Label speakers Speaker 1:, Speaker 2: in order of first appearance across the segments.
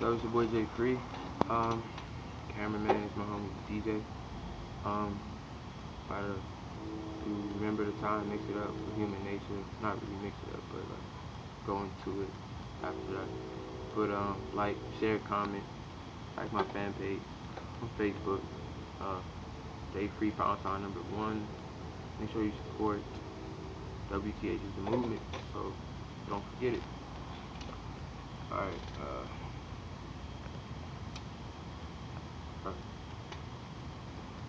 Speaker 1: So it's your boy Jay Free. Um, Cameraman is my homie DJ. Um, about to do Remember the Time, mix it up with Human Nature. Not really mix it up, but like go into it after that. But like, share, comment, like my fan page on Facebook. Uh, Jay Free #1. Make sure you support WTH is the movement. So don't forget it. All right.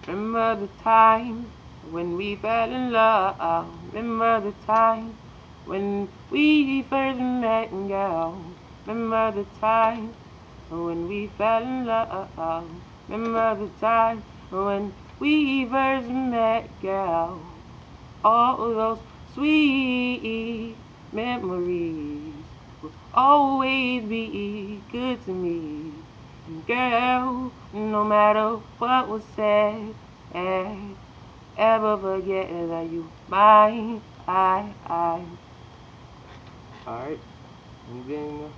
Speaker 1: Remember the time when we fell in love. Remember the time when we first met, girl. Remember the time when we fell in love. Remember the time when we first met, girl. All those sweet memories will always be good to me. Girl, no matter what was said, ever forget that you mine. Alright, and then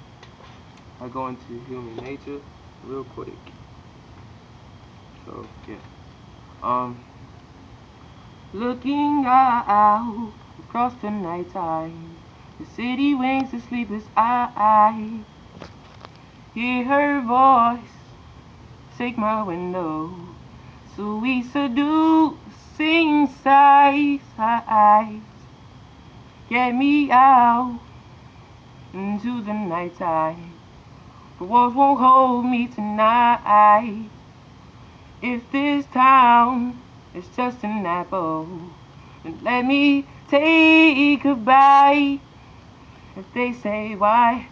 Speaker 1: I go into Human Nature real quick. So, yeah. Looking out across the nighttime, the city winks a sleepless eye. Hear her voice shake my window, sweet seducing sighs. Get me out into the nighttime. The walls won't hold me tonight. If this town is just an apple, then let me take a bite. If they say why?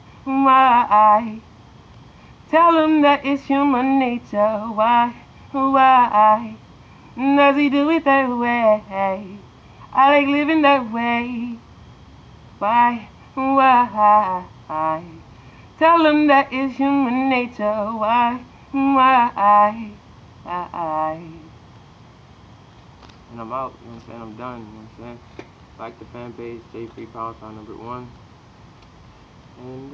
Speaker 1: Tell them that it's human nature. Why? Does he do it that way? I like living that way. Why? Tell them that it's human nature. Why? And I'm out, you know what I'm saying? I'm done, you know what I'm saying? Like the fan page, Jay Free #1. And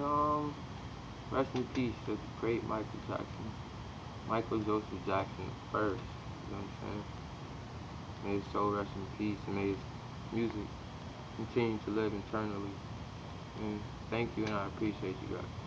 Speaker 1: rest in peace to the great Michael Jackson. Michael Joseph Jackson the first, you know what I'm saying? May his soul rest in peace and may his music continue to live eternally. And thank you, and I appreciate you guys.